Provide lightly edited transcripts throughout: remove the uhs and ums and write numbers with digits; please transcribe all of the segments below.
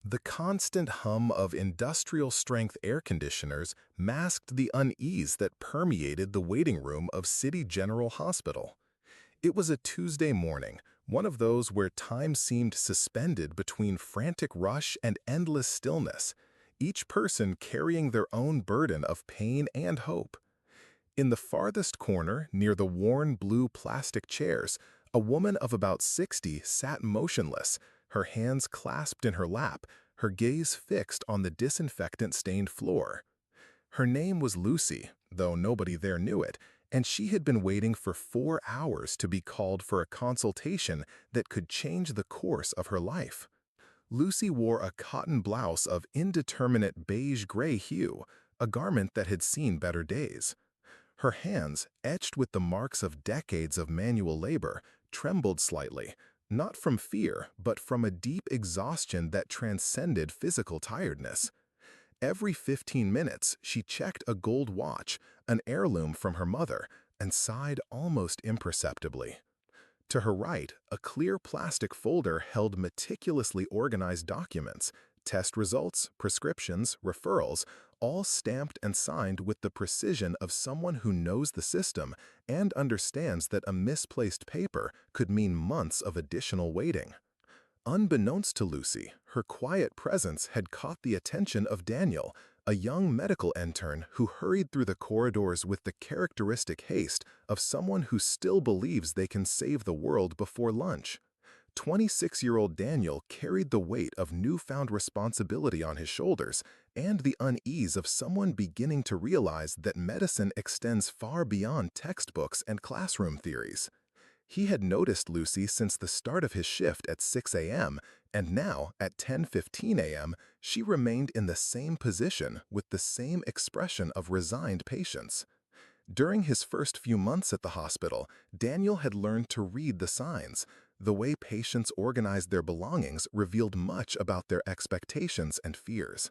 The constant hum of industrial-strength air conditioners masked the unease that permeated the waiting room of City General Hospital. It was a Tuesday morning, one of those where time seemed suspended between frantic rush and endless stillness, each person carrying their own burden of pain and hope. In the farthest corner, near the worn blue plastic chairs, a woman of about 60 sat motionless, her hands clasped in her lap, her gaze fixed on the disinfectant-stained floor. Her name was Lucy, though nobody there knew it, and she had been waiting for 4 hours to be called for a consultation that could change the course of her life. Lucy wore a cotton blouse of indeterminate beige-gray hue, a garment that had seen better days. Her hands, etched with the marks of decades of manual labor, trembled slightly, not from fear, but from a deep exhaustion that transcended physical tiredness. Every 15 minutes, she checked a gold watch, an heirloom from her mother, and sighed almost imperceptibly. To her right, a clear plastic folder held meticulously organized documents, test results, prescriptions, referrals, all stamped and signed with the precision of someone who knows the system and understands that a misplaced paper could mean months of additional waiting. Unbeknownst to Lucy, her quiet presence had caught the attention of Daniel, a young medical intern who hurried through the corridors with the characteristic haste of someone who still believes they can save the world before lunch. 26-year-old Daniel carried the weight of newfound responsibility on his shoulders and the unease of someone beginning to realize that medicine extends far beyond textbooks and classroom theories. He had noticed Lucy since the start of his shift at 6 a.m., and now, at 10:15 a.m., she remained in the same position with the same expression of resigned patience. During his first few months at the hospital, Daniel had learned to read the signs. The way patients organized their belongings revealed much about their expectations and fears.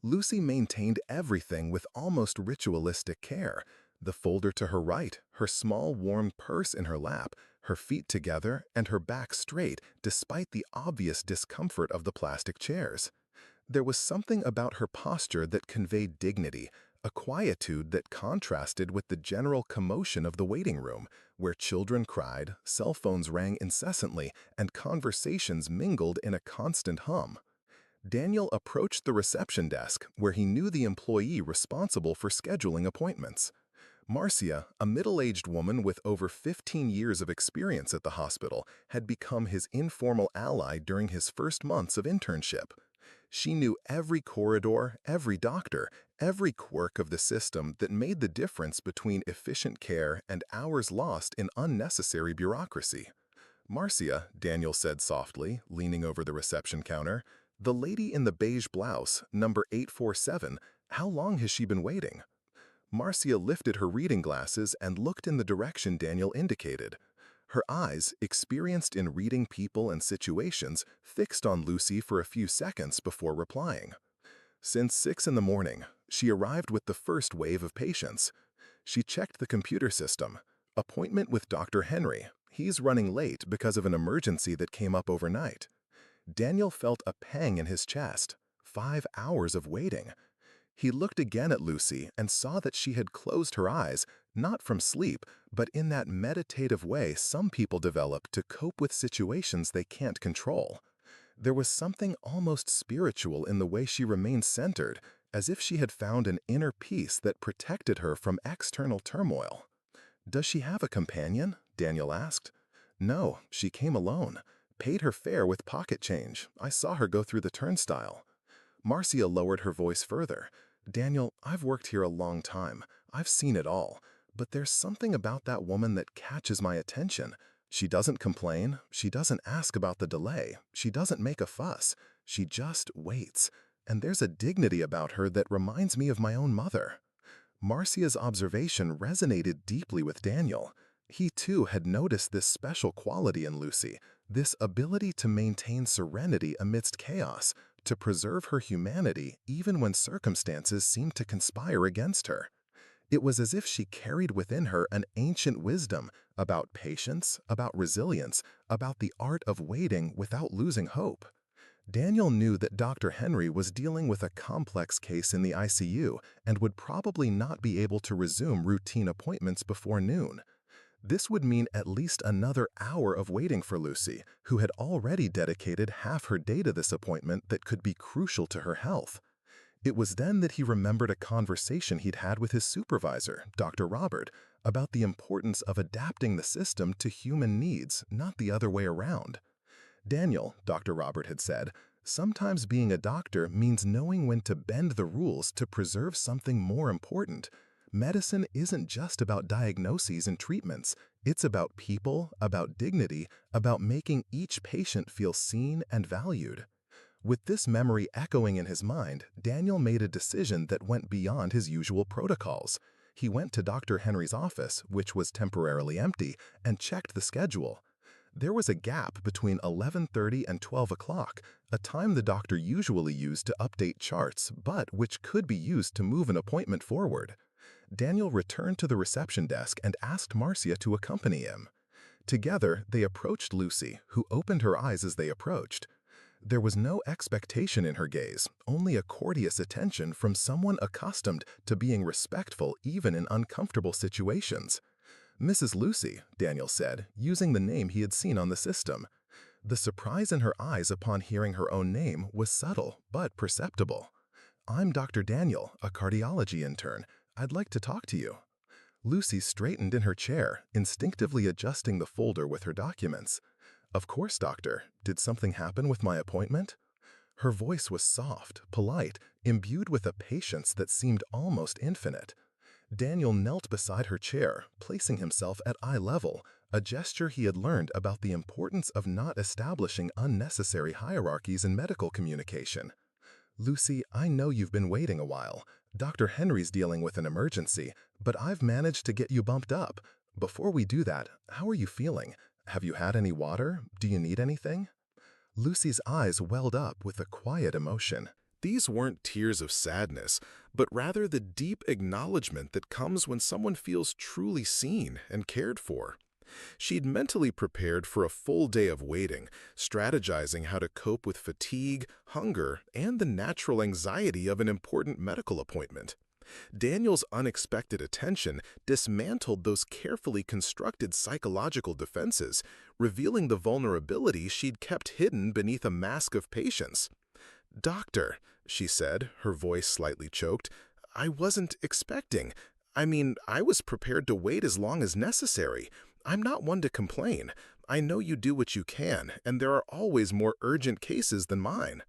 Lucy maintained everything with almost ritualistic care. The folder to her right, her small warm purse in her lap, her feet together, and her back straight despite the obvious discomfort of the plastic chairs. There was something about her posture that conveyed dignity, a quietude that contrasted with the general commotion of the waiting room, where children cried, cell phones rang incessantly, and conversations mingled in a constant hum. Daniel approached the reception desk, where he knew the employee responsible for scheduling appointments. Marcia, a middle-aged woman with over 15 years of experience at the hospital, had become his informal ally during his first months of internship. She knew every corridor, every doctor, every quirk of the system that made the difference between efficient care and hours lost in unnecessary bureaucracy. "Marcia," Daniel said softly, leaning over the reception counter, "the lady in the beige blouse, number 847, how long has she been waiting?" Marcia lifted her reading glasses and looked in the direction Daniel indicated. Her eyes, experienced in reading people and situations, fixed on Lucy for a few seconds before replying. "Since 6 in the morning, she arrived with the first wave of patients." She checked the computer system. "Appointment with Dr. Henry. He's running late because of an emergency that came up overnight." Daniel felt a pang in his chest. 5 hours of waiting. He looked again at Lucy and saw that she had closed her eyes, not from sleep, but in that meditative way some people develop to cope with situations they can't control. There was something almost spiritual in the way she remained centered, as if she had found an inner peace that protected her from external turmoil. "Does she have a companion?" Daniel asked. "No, she came alone. Paid her fare with pocket change. I saw her go through the turnstile." Marcia lowered her voice further. "Daniel, I've worked here a long time. I've seen it all. But there's something about that woman that catches my attention. She doesn't complain. She doesn't ask about the delay. She doesn't make a fuss. She just waits. And there's a dignity about her that reminds me of my own mother." Marcia's observation resonated deeply with Daniel. He too had noticed this special quality in Lucy, this ability to maintain serenity amidst chaos, to preserve her humanity even when circumstances seemed to conspire against her. It was as if she carried within her an ancient wisdom about patience, about resilience, about the art of waiting without losing hope. Daniel knew that Dr. Henry was dealing with a complex case in the ICU and would probably not be able to resume routine appointments before noon. This would mean at least another hour of waiting for Lucy, who had already dedicated half her day to this appointment that could be crucial to her health. It was then that he remembered a conversation he'd had with his supervisor, Dr. Robert, about the importance of adapting the system to human needs, not the other way around. Daniel, Dr. Robert had said, sometimes being a doctor means knowing when to bend the rules to preserve something more important. Medicine isn't just about diagnoses and treatments. It's about people, about dignity, about making each patient feel seen and valued. With this memory echoing in his mind, Daniel made a decision that went beyond his usual protocols. He went to Dr. Henry's office, which was temporarily empty, and checked the schedule. There was a gap between 11:30 and 12 o'clock, a time the doctor usually used to update charts, but which could be used to move an appointment forward. Daniel returned to the reception desk and asked Marcia to accompany him. Together, they approached Lucy, who opened her eyes as they approached. There was no expectation in her gaze, only a courteous attention from someone accustomed to being respectful even in uncomfortable situations. "Mrs. Lucy," Daniel said, using the name he had seen on the system. The surprise in her eyes upon hearing her own name was subtle but perceptible. "I'm Dr. Daniel, a cardiology intern. I'd like to talk to you." Lucy straightened in her chair, instinctively adjusting the folder with her documents. "Of course, doctor. Did something happen with my appointment?" Her voice was soft, polite, imbued with a patience that seemed almost infinite. Daniel knelt beside her chair, placing himself at eye level, a gesture he had learned about the importance of not establishing unnecessary hierarchies in medical communication. "Lucy, I know you've been waiting a while. Dr. Henry's dealing with an emergency, but I've managed to get you bumped up. Before we do that, how are you feeling? Have you had any water? Do you need anything?" Lucy's eyes welled up with a quiet emotion. These weren't tears of sadness, but rather the deep acknowledgement that comes when someone feels truly seen and cared for. She'd mentally prepared for a full day of waiting, strategizing how to cope with fatigue, hunger, and the natural anxiety of an important medical appointment. Daniel's unexpected attention dismantled those carefully constructed psychological defenses, revealing the vulnerability she'd kept hidden beneath a mask of patience. "Doctor," she said, her voice slightly choked, "I wasn't expecting. I was prepared to wait as long as necessary. I'm not one to complain. I know you do what you can, and there are always more urgent cases than mine."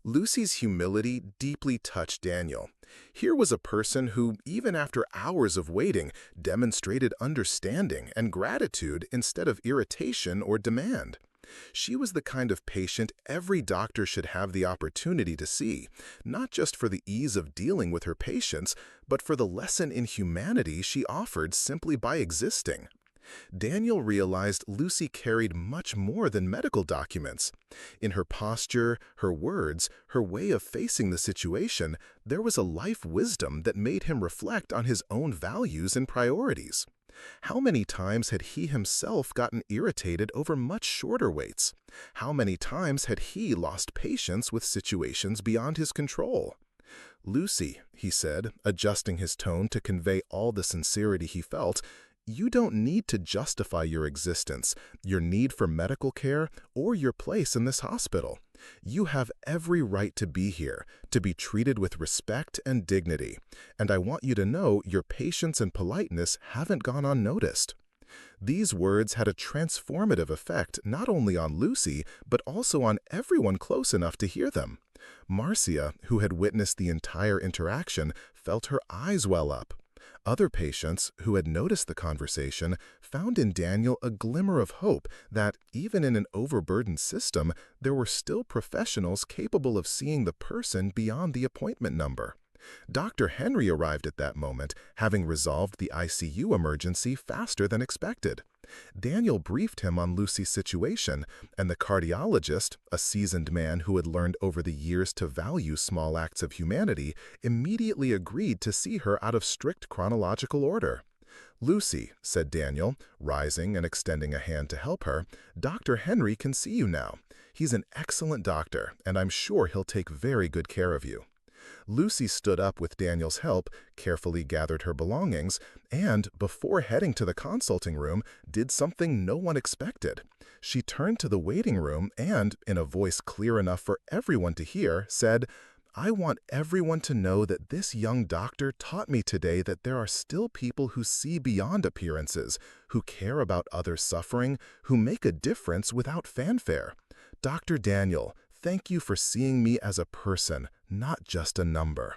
Lucy's humility deeply touched Daniel. Here was a person who, even after hours of waiting, demonstrated understanding and gratitude instead of irritation or demand. She was the kind of patient every doctor should have the opportunity to see, not just for the ease of dealing with her patients, but for the lesson in humanity she offered simply by existing. Daniel realized Lucy carried much more than medical documents. In her posture, her words, her way of facing the situation, there was a life wisdom that made him reflect on his own values and priorities. How many times had he himself gotten irritated over much shorter waits? How many times had he lost patience with situations beyond his control? "Lucy," he said, adjusting his tone to convey all the sincerity he felt, "you don't need to justify your existence, your need for medical care, or your place in this hospital. You have every right to be here, to be treated with respect and dignity, and I want you to know your patience and politeness haven't gone unnoticed." These words had a transformative effect not only on Lucy, but also on everyone close enough to hear them. Marcia, who had witnessed the entire interaction, felt her eyes well up. Other patients, who had noticed the conversation, found in Daniel a glimmer of hope that, even in an overburdened system, there were still professionals capable of seeing the person beyond the appointment number. Dr. Henry arrived at that moment, having resolved the ICU emergency faster than expected. Daniel briefed him on Lucy's situation, and the cardiologist, a seasoned man who had learned over the years to value small acts of humanity, immediately agreed to see her out of strict chronological order. "Lucy," said Daniel, rising and extending a hand to help her, "Dr. Henry can see you now. He's an excellent doctor, and I'm sure he'll take very good care of you." Lucy stood up with Daniel's help, carefully gathered her belongings, and, before heading to the consulting room, did something no one expected. She turned to the waiting room and, in a voice clear enough for everyone to hear, said, "I want everyone to know that this young doctor taught me today that there are still people who see beyond appearances, who care about others' suffering, who make a difference without fanfare. Dr. Daniel, thank you for seeing me as a person, not just a number."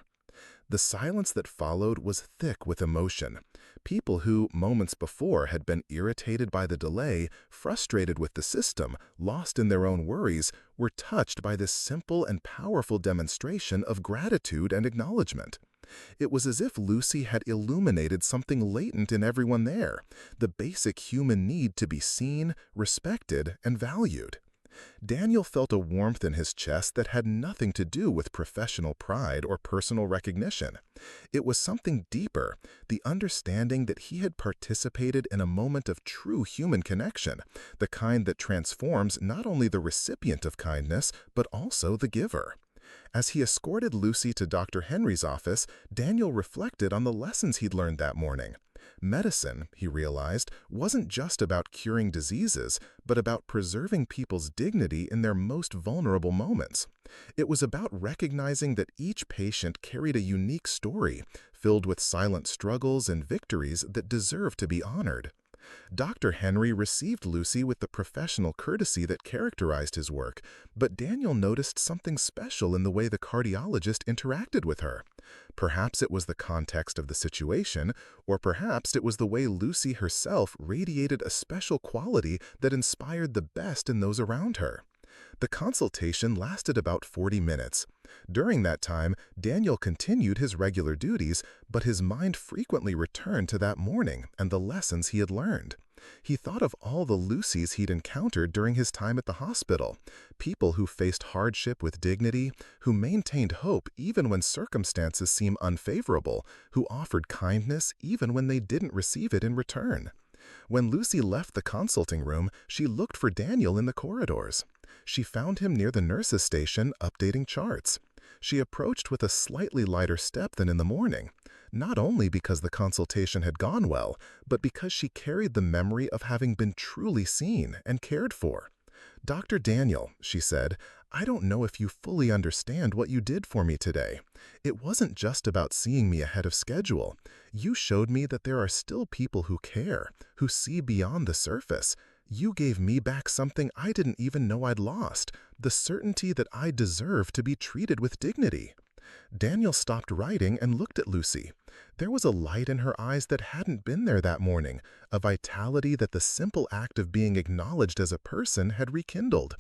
The silence that followed was thick with emotion. People who, moments before, had been irritated by the delay, frustrated with the system, lost in their own worries, were touched by this simple and powerful demonstration of gratitude and acknowledgement. It was as if Lucy had illuminated something latent in everyone there, the basic human need to be seen, respected, and valued. Daniel felt a warmth in his chest that had nothing to do with professional pride or personal recognition. It was something deeper, the understanding that he had participated in a moment of true human connection, the kind that transforms not only the recipient of kindness, but also the giver. As he escorted Lucy to Dr. Henry's office, Daniel reflected on the lessons he'd learned that morning. Medicine, he realized, wasn't just about curing diseases, but about preserving people's dignity in their most vulnerable moments. It was about recognizing that each patient carried a unique story, filled with silent struggles and victories that deserve to be honored. Dr. Henry received Lucy with the professional courtesy that characterized his work, but Daniel noticed something special in the way the cardiologist interacted with her. Perhaps it was the context of the situation, or perhaps it was the way Lucy herself radiated a special quality that inspired the best in those around her. The consultation lasted about 40 minutes. During that time, Daniel continued his regular duties, but his mind frequently returned to that morning and the lessons he had learned. He thought of all the Lucys he'd encountered during his time at the hospital, people who faced hardship with dignity, who maintained hope even when circumstances seemed unfavorable, who offered kindness even when they didn't receive it in return. When Lucy left the consulting room, she looked for Daniel in the corridors. She found him near the nurse's station updating charts. She approached with a slightly lighter step than in the morning, not only because the consultation had gone well, but because she carried the memory of having been truly seen and cared for. "Dr. Daniel," she said, "I don't know if you fully understand what you did for me today. It wasn't just about seeing me ahead of schedule. You showed me that there are still people who care, who see beyond the surface. You gave me back something I didn't even know I'd lost, the certainty that I deserve to be treated with dignity." Daniel stopped writing and looked at Lucy. There was a light in her eyes that hadn't been there that morning, a vitality that the simple act of being acknowledged as a person had rekindled.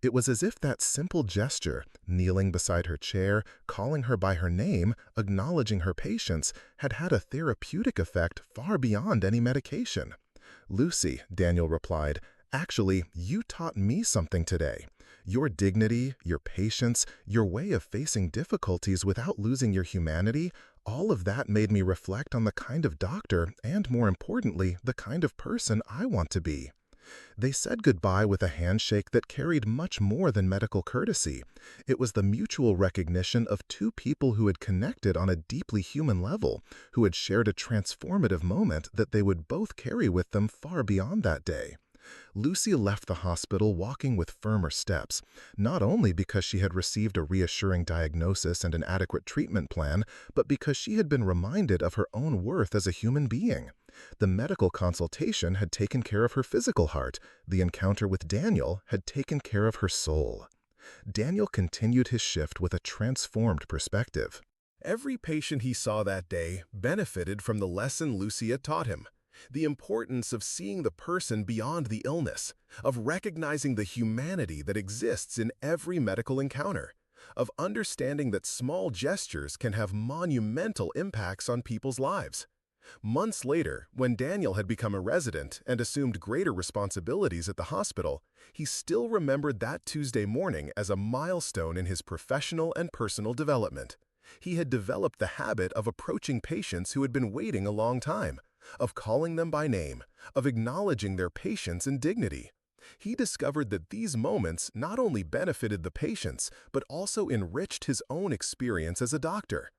It was as if that simple gesture, kneeling beside her chair, calling her by her name, acknowledging her patience, had had a therapeutic effect far beyond any medication. "Lucy," Daniel replied, "actually, you taught me something today. Your dignity, your patience, your way of facing difficulties without losing your humanity, all of that made me reflect on the kind of doctor and, more importantly, the kind of person I want to be." They said goodbye with a handshake that carried much more than medical courtesy. It was the mutual recognition of two people who had connected on a deeply human level, who had shared a transformative moment that they would both carry with them far beyond that day. Lucy left the hospital walking with firmer steps, not only because she had received a reassuring diagnosis and an adequate treatment plan, but because she had been reminded of her own worth as a human being. The medical consultation had taken care of her physical heart. The encounter with Daniel had taken care of her soul. Daniel continued his shift with a transformed perspective. Every patient he saw that day benefited from the lesson Lucy had taught him. The importance of seeing the person beyond the illness, of recognizing the humanity that exists in every medical encounter, of understanding that small gestures can have monumental impacts on people's lives. Months later, when Daniel had become a resident and assumed greater responsibilities at the hospital, he still remembered that Tuesday morning as a milestone in his professional and personal development. He had developed the habit of approaching patients who had been waiting a long time, of calling them by name, of acknowledging their patience and dignity. He discovered that these moments not only benefited the patients, but also enriched his own experience as a doctor.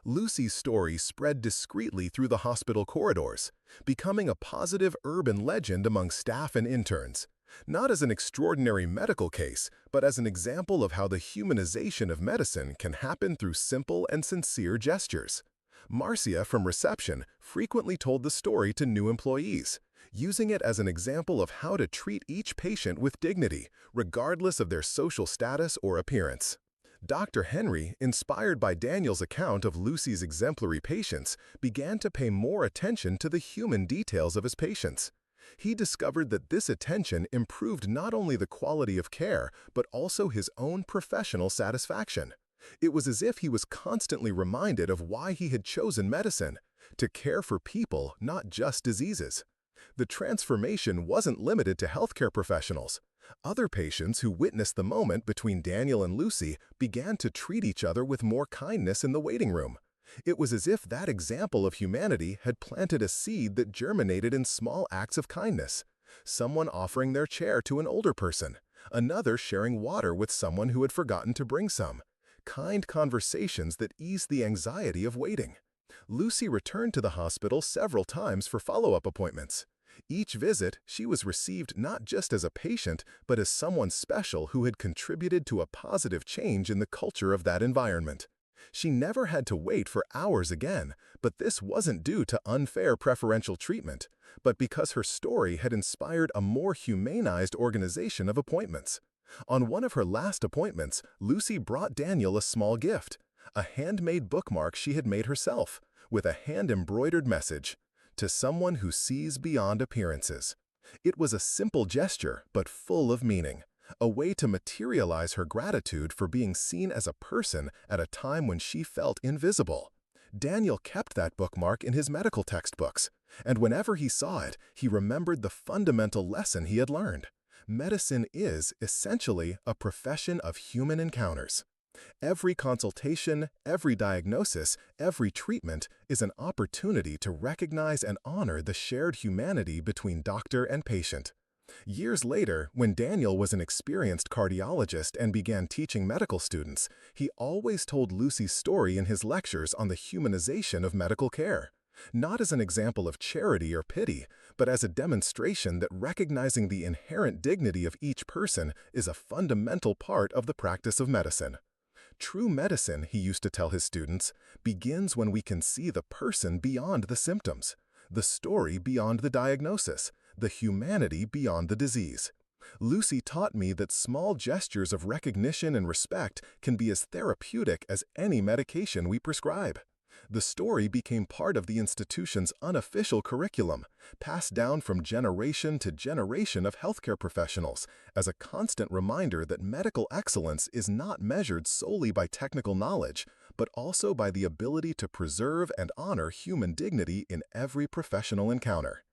Lucy's story spread discreetly through the hospital corridors, becoming a positive urban legend among staff and interns, not as an extraordinary medical case, but as an example of how the humanization of medicine can happen through simple and sincere gestures. Marcia from reception frequently told the story to new employees, using it as an example of how to treat each patient with dignity, regardless of their social status or appearance. Dr. Henry, inspired by Daniel's account of Lucy's exemplary patience, began to pay more attention to the human details of his patients. He discovered that this attention improved not only the quality of care, but also his own professional satisfaction. It was as if he was constantly reminded of why he had chosen medicine, to care for people, not just diseases. The transformation wasn't limited to healthcare professionals. Other patients who witnessed the moment between Daniel and Lucy began to treat each other with more kindness in the waiting room. It was as if that example of humanity had planted a seed that germinated in small acts of kindness. Someone offering their chair to an older person, another sharing water with someone who had forgotten to bring some. Kind conversations that eased the anxiety of waiting. Lucy returned to the hospital several times for follow-up appointments. Each visit, she was received not just as a patient, but as someone special who had contributed to a positive change in the culture of that environment. She never had to wait for hours again, but this wasn't due to unfair preferential treatment, but because her story had inspired a more humanized organization of appointments. On one of her last appointments, Lucy brought Daniel a small gift, a handmade bookmark she had made herself, with a hand-embroidered message, "To someone who sees beyond appearances." It was a simple gesture, but full of meaning, a way to materialize her gratitude for being seen as a person at a time when she felt invisible. Daniel kept that bookmark in his medical textbooks, and whenever he saw it, he remembered the fundamental lesson he had learned. Medicine is, essentially, a profession of human encounters. Every consultation, every diagnosis, every treatment is an opportunity to recognize and honor the shared humanity between doctor and patient. Years later, when Daniel was an experienced cardiologist and began teaching medical students, he always told Lucy's story in his lectures on the humanization of medical care. Not as an example of charity or pity, but as a demonstration that recognizing the inherent dignity of each person is a fundamental part of the practice of medicine. True medicine, he used to tell his students, begins when we can see the person beyond the symptoms, the story beyond the diagnosis, the humanity beyond the disease. Lucy taught me that small gestures of recognition and respect can be as therapeutic as any medication we prescribe. The story became part of the institution's unofficial curriculum, passed down from generation to generation of healthcare professionals, as a constant reminder that medical excellence is not measured solely by technical knowledge, but also by the ability to preserve and honor human dignity in every professional encounter.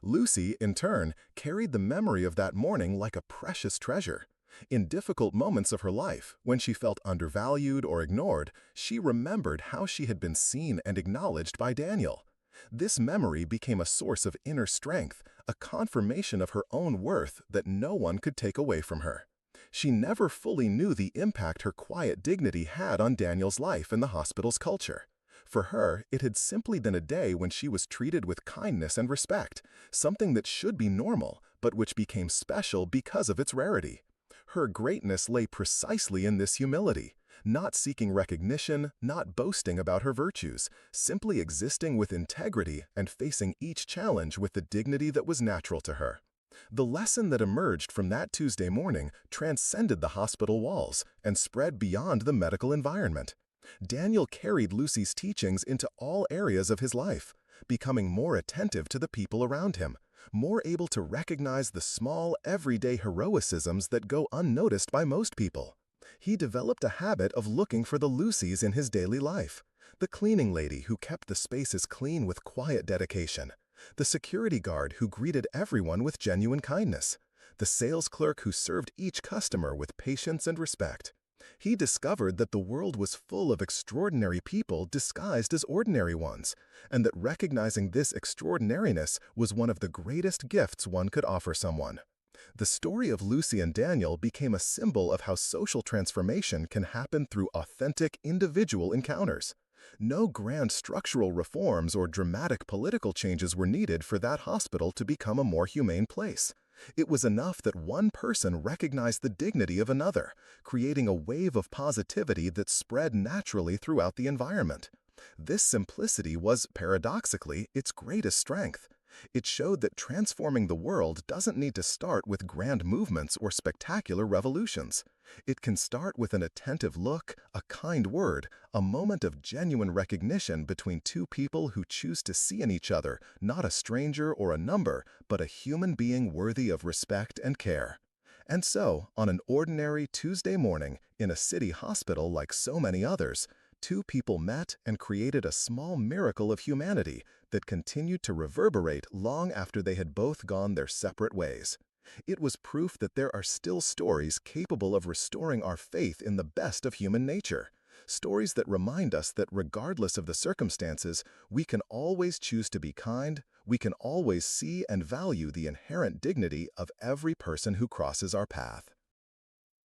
Lucy, in turn, carried the memory of that morning like a precious treasure. In difficult moments of her life, when she felt undervalued or ignored, she remembered how she had been seen and acknowledged by Daniel. This memory became a source of inner strength, a confirmation of her own worth that no one could take away from her. She never fully knew the impact her quiet dignity had on Daniel's life and the hospital's culture. For her, it had simply been a day when she was treated with kindness and respect, something that should be normal, but which became special because of its rarity. Her greatness lay precisely in this humility, not seeking recognition, not boasting about her virtues, simply existing with integrity and facing each challenge with the dignity that was natural to her. The lesson that emerged from that Tuesday morning transcended the hospital walls and spread beyond the medical environment. Daniel carried Lucy's teachings into all areas of his life, becoming more attentive to the people around him, more able to recognize the small, everyday heroicisms that go unnoticed by most people. He developed a habit of looking for the Lucys in his daily life. The cleaning lady who kept the spaces clean with quiet dedication. The security guard who greeted everyone with genuine kindness. The sales clerk who served each customer with patience and respect. He discovered that the world was full of extraordinary people disguised as ordinary ones, and that recognizing this extraordinariness was one of the greatest gifts one could offer someone. The story of Lucy and Daniel became a symbol of how social transformation can happen through authentic, individual encounters. No grand structural reforms or dramatic political changes were needed for that hospital to become a more humane place. It was enough that one person recognized the dignity of another, creating a wave of positivity that spread naturally throughout the environment. This simplicity was, paradoxically, its greatest strength. It showed that transforming the world doesn't need to start with grand movements or spectacular revolutions. It can start with an attentive look, a kind word, a moment of genuine recognition between two people who choose to see in each other not a stranger or a number, but a human being worthy of respect and care. And so, on an ordinary Tuesday morning in a city hospital like so many others, two people met and created a small miracle of humanity that continued to reverberate long after they had both gone their separate ways. It was proof that there are still stories capable of restoring our faith in the best of human nature. Stories that remind us that regardless of the circumstances, we can always choose to be kind, we can always see and value the inherent dignity of every person who crosses our path.